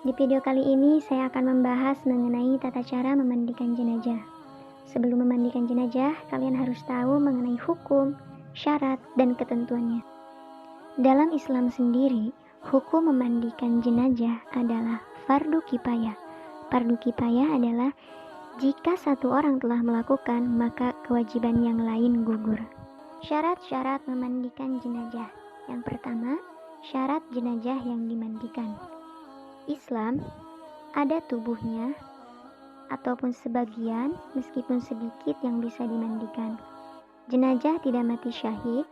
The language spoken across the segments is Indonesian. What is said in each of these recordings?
Di video kali ini saya akan membahas mengenai tata cara memandikan jenazah. Sebelum memandikan jenazah, kalian harus tahu mengenai hukum, syarat, dan ketentuannya. Dalam Islam sendiri, hukum memandikan jenazah adalah fardu kifayah. Fardu kifayah adalah jika satu orang telah melakukan, maka kewajiban yang lain gugur. Syarat-syarat memandikan jenazah. Yang pertama, syarat jenazah yang dimandikan. Islam ada tubuhnya ataupun sebagian meskipun sedikit yang bisa dimandikan. Jenazah tidak mati syahid,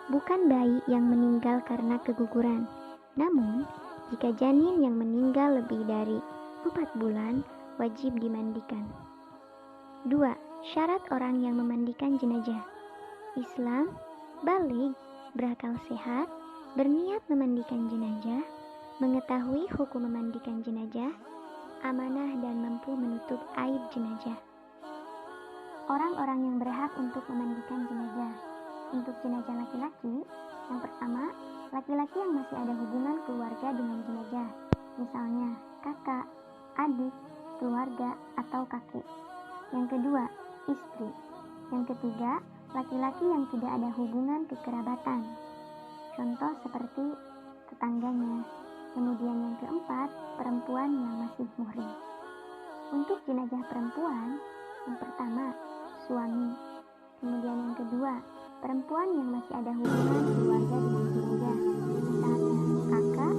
bukan bayi yang meninggal karena keguguran. Namun, jika janin yang meninggal lebih dari 4 bulan, wajib dimandikan. 2. Syarat orang yang memandikan jenazah. Islam baligh, berakal sehat, berniat memandikan jenazah, mengetahui hukum memandikan jenazah, amanah dan mampu menutup aib jenazah. Orang-orang yang berhak untuk memandikan jenazah. Untuk jenazah laki-laki, yang pertama, laki-laki yang masih ada hubungan keluarga dengan jenazah, misalnya kakak, adik, keluarga, atau kakek. Yang kedua, istri. Yang ketiga, laki-laki yang tidak ada hubungan kekerabatan, contoh seperti tetangganya. Kemudian yang keempat, perempuan yang masih muhrim. Untuk jenazah perempuan, yang pertama, suami. Kemudian yang kedua, perempuan yang masih ada hubungan keluarga dengan jenazah, misalnya kakak,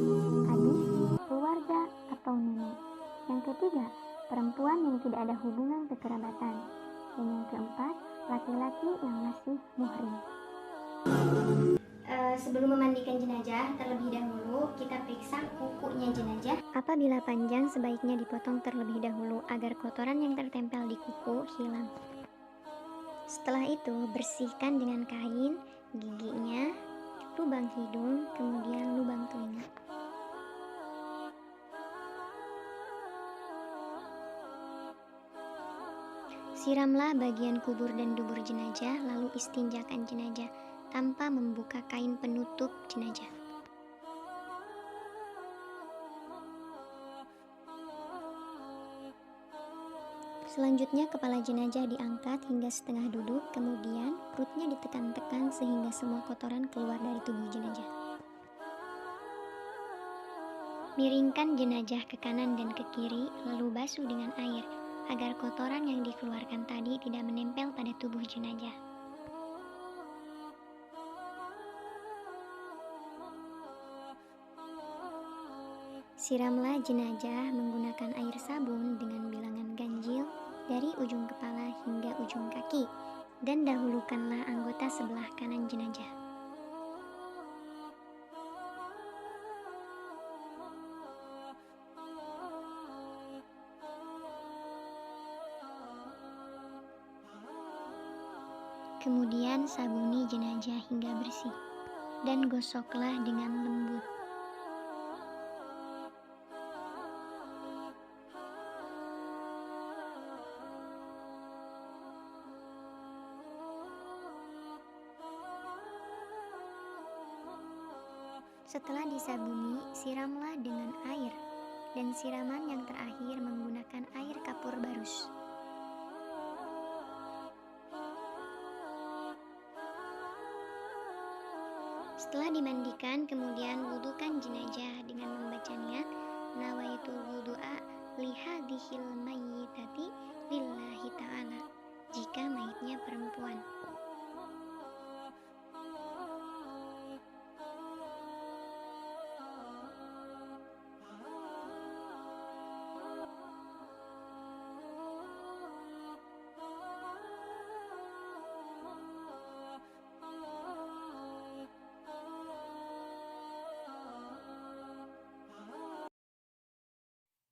adik, keluarga, atau nenek. Yang ketiga, perempuan yang tidak ada hubungan kekerabatan. Dan yang keempat, laki-laki yang masih muhrim. Sebelum memandikan jenazah, terlebih dahulu kita periksa kukunya jenazah. Apabila panjang, sebaiknya dipotong terlebih dahulu agar kotoran yang tertempel di kuku hilang. Setelah itu, bersihkan dengan kain giginya, lubang hidung, kemudian lubang telinga. Siramlah bagian kubur dan dubur jenazah, lalu istinjakan jenazah tanpa membuka kain penutup jenazah. Selanjutnya kepala jenazah diangkat hingga setengah duduk, kemudian perutnya ditekan-tekan sehingga semua kotoran keluar dari tubuh jenazah. Miringkan jenazah ke kanan dan ke kiri, lalu basuh dengan air agar kotoran yang dikeluarkan tadi tidak menempel pada tubuh jenazah. Siramlah jenazah menggunakan air sabun dengan bilangan ganjil dari ujung kepala hingga ujung kaki, dan dahulukanlah anggota sebelah kanan jenazah. Kemudian sabuni jenazah hingga bersih dan gosoklah dengan lembut. Setelah disabuni, siramlah dengan air, dan siraman yang terakhir menggunakan air kapur barus. Setelah dimandikan, kemudian wudukan jenazah dengan membaca niat nawaitul wudu'a lihadhil mayyitati lillahi ta'ala jika mayitnya perempuan.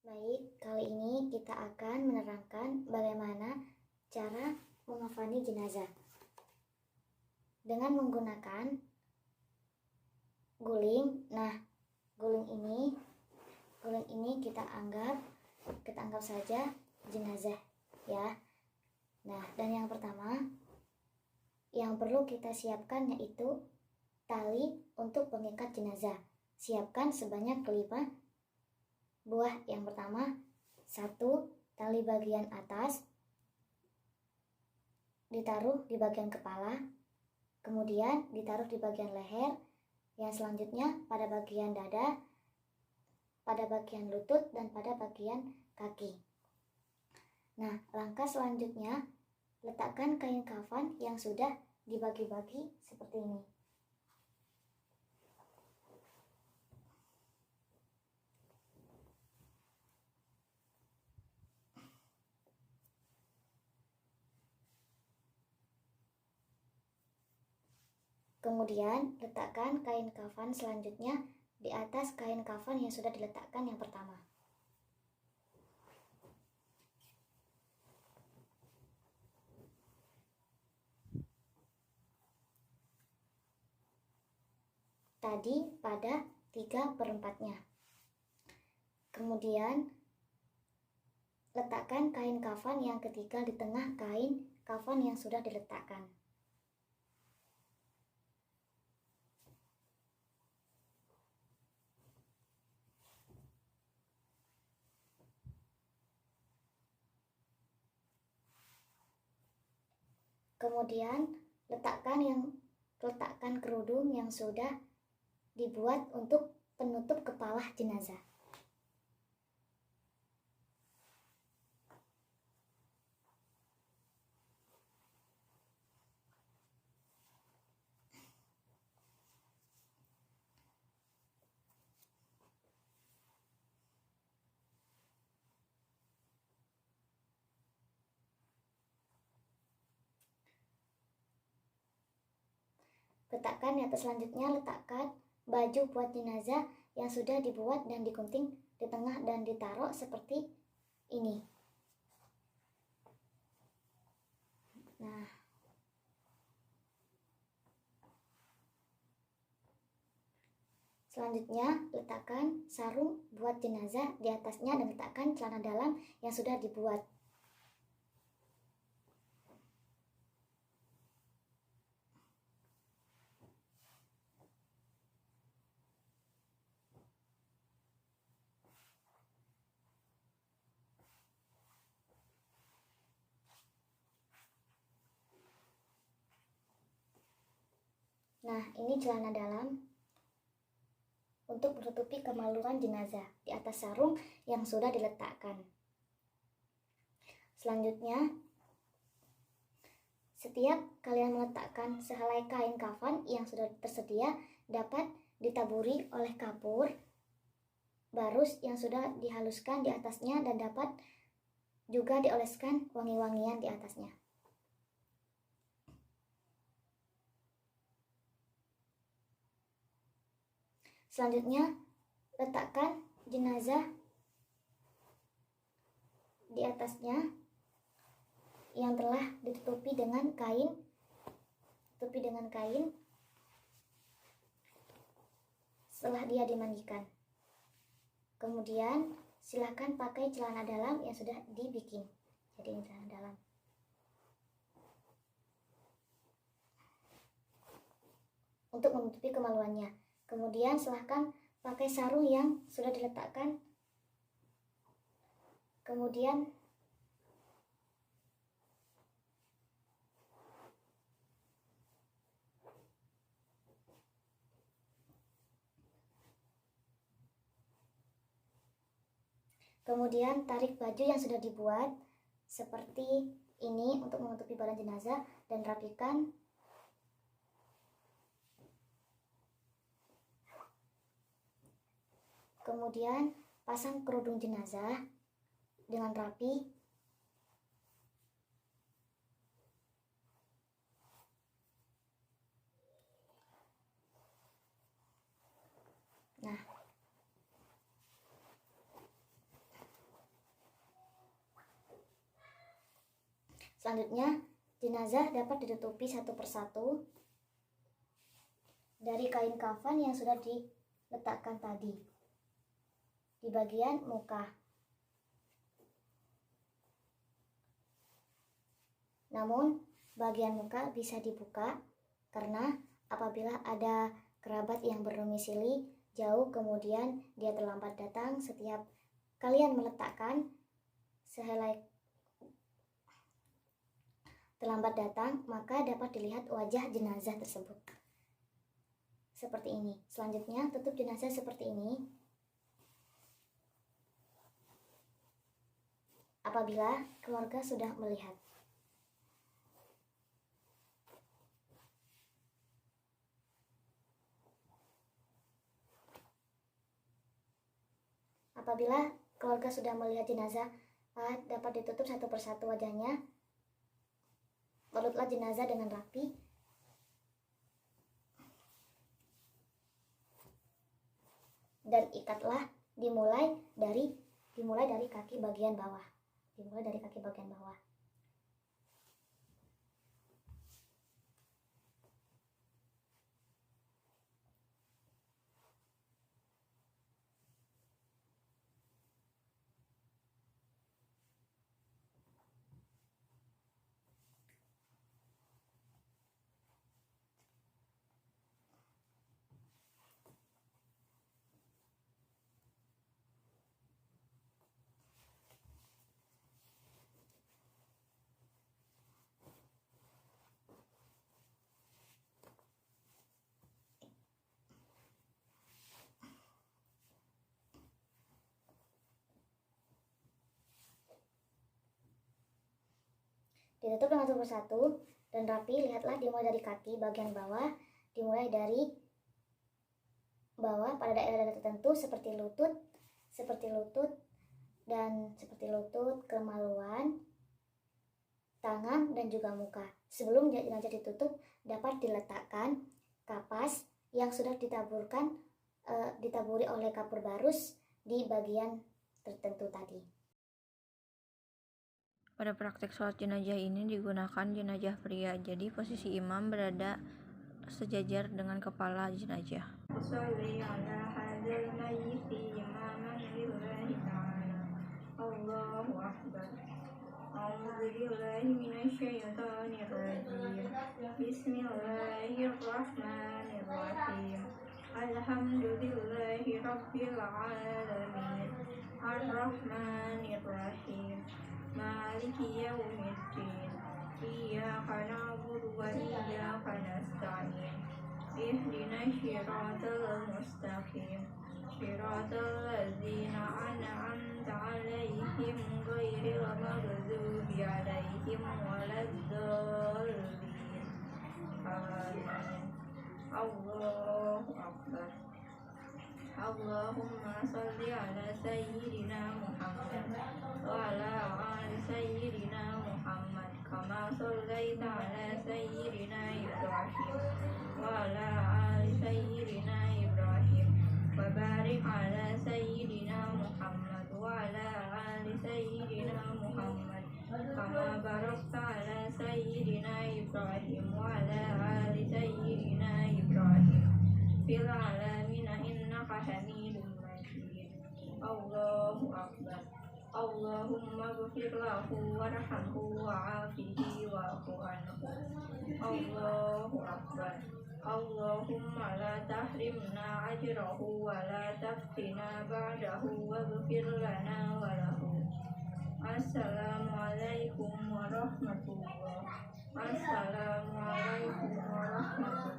Baik, kali ini kita akan menerangkan bagaimana cara mengafani jenazah dengan menggunakan guling. Nah, guling ini kita anggap saja jenazah ya. Nah, dan yang pertama yang perlu kita siapkan yaitu tali untuk pengikat jenazah. Siapkan sebanyak 5 buah yang pertama, 1 tali bagian atas ditaruh di bagian kepala, kemudian ditaruh di bagian leher, yang selanjutnya pada bagian dada, pada bagian lutut, dan pada bagian kaki. Nah, langkah selanjutnya, letakkan kain kafan yang sudah dibagi-bagi seperti ini. Kemudian, letakkan kain kafan selanjutnya di atas kain kafan yang sudah diletakkan yang pertama. Tadi pada 3/4-nya. Kemudian, letakkan kain kafan yang ketiga di tengah kain kafan yang sudah diletakkan. Kemudian, letakkan kerudung yang sudah dibuat untuk penutup kepala jenazah. Letakkan di atas selanjutnya, letakkan baju buat jenazah yang sudah dibuat dan digunting di tengah dan ditaruh seperti ini. Nah, selanjutnya letakkan sarung buat jenazah di atasnya dan letakkan celana dalam yang sudah dibuat. Nah, ini celana dalam untuk menutupi kemaluan jenazah di atas sarung yang sudah diletakkan. Selanjutnya, setiap kalian meletakkan sehelai kain kafan yang sudah tersedia dapat ditaburi oleh kapur barus yang sudah dihaluskan di atasnya dan dapat juga dioleskan wangi-wangian di atasnya. Selanjutnya, letakkan jenazah di atasnya yang telah ditutupi dengan kain, setelah dia dimandikan. Kemudian silakan pakai celana dalam yang sudah dibikin. Jadi ini celana dalam. Untuk menutupi kemaluannya. Kemudian silahkan pakai sarung yang sudah diletakkan. Kemudian tarik baju yang sudah dibuat seperti ini untuk menutupi badan jenazah dan rapikan. Kemudian pasang kerudung jenazah dengan rapi. Nah, selanjutnya jenazah dapat ditutupi satu persatu dari kain kafan yang sudah diletakkan tadi di bagian muka. Namun bagian muka bisa dibuka karena apabila ada kerabat yang berdomisili jauh kemudian dia terlambat datang, setiap kalian meletakkan sehelai terlambat datang, maka dapat dilihat wajah jenazah tersebut. Seperti ini. Selanjutnya, tutup jenazah seperti ini. Apabila keluarga sudah melihat. Apabila keluarga sudah melihat jenazah, dapat ditutup satu persatu wajahnya. Urutlah jenazah dengan rapi. Dan ikatlah dimulai dari kaki bagian bawah. Dimulai dari kaki bagian bawah. Ditutup dengan satu persatu dan rapi. Lihatlah dimulai dari kaki bagian bawah, dimulai dari bawah pada daerah tertentu seperti lutut, kemaluan, tangan, dan juga muka. Sebelum jenazah ditutup, dapat diletakkan kapas yang sudah ditaburi oleh kapur barus di bagian tertentu tadi. Pada praktek sholat jenazah ini digunakan jenazah pria, jadi posisi imam berada sejajar dengan kepala jenazah. Allahu Akbar. Bismillahirrahmanirrahim. Alhamdulillahi rabbil alamin. Ar-Rahmanir-Rahim. Maliki yaumiddin. Iyyaka na'budu wa iyyaka nasta'in. Ihdinas siratal mustaqim. Siratal ladzina an'amta 'alaihim ghairil maghdubi 'alaihim waladdallin. Amin. Allahu Akbar. Allahumma shalli ala sayyidina Muhammad wa ala ali sayyidina Muhammad kama shallaita ala sayyidina Ibrahim wa ala ali sayyidina Ibrahim wa barik ala sayyidina Muhammad wa ala ali sayyidina Muhammad kama barakta ala sayyidina Ibrahim wa ala ali sayyidina Ibrahim fil alamin innaka hamidum majid. Allahu Akbar. Allahumma ighfir lahu warhamhu wa'afihi wa'fu anhu. Allahu Akbar. Allahumma la tahrimna ajrahu wa la taftina ba'dahu waghfir lana wa lahu. Assalamualaikum warahmatullahi. Assalamualaikum warahmatullahi.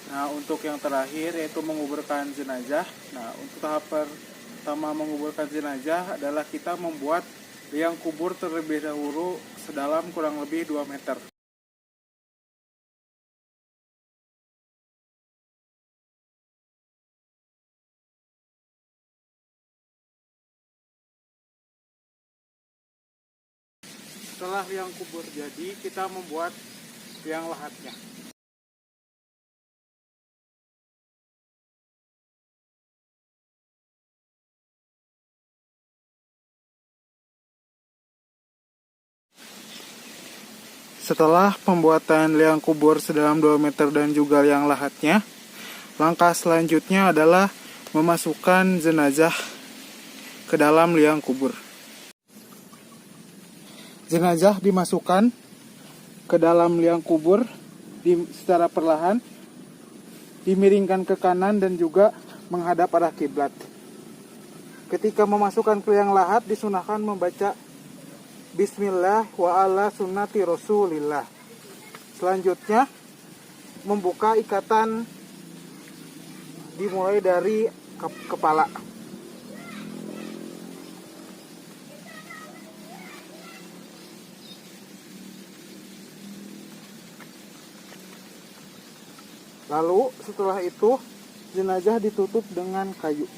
Nah, untuk yang terakhir yaitu menguburkan jenazah. Nah, untuk tahap pertama menguburkan jenazah adalah kita membuat liang kubur terlebih dahulu sedalam kurang lebih 2 meter. Setelah liang kubur jadi, kita membuat liang lahatnya. Setelah pembuatan liang kubur sedalam 2 meter dan juga liang lahatnya, langkah selanjutnya adalah memasukkan jenazah ke dalam liang kubur. Jenazah dimasukkan ke dalam liang kubur secara perlahan, dimiringkan ke kanan dan juga menghadap arah kiblat. Ketika memasukkan ke liang lahat disunahkan membaca Bismillah wa ala sunnati Rasulillah. Selanjutnya membuka ikatan dimulai dari kepala. Lalu setelah itu jenazah ditutup dengan kayu.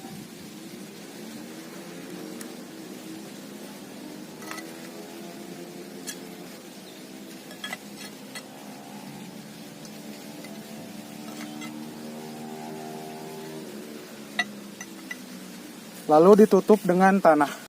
Lalu ditutup dengan tanah.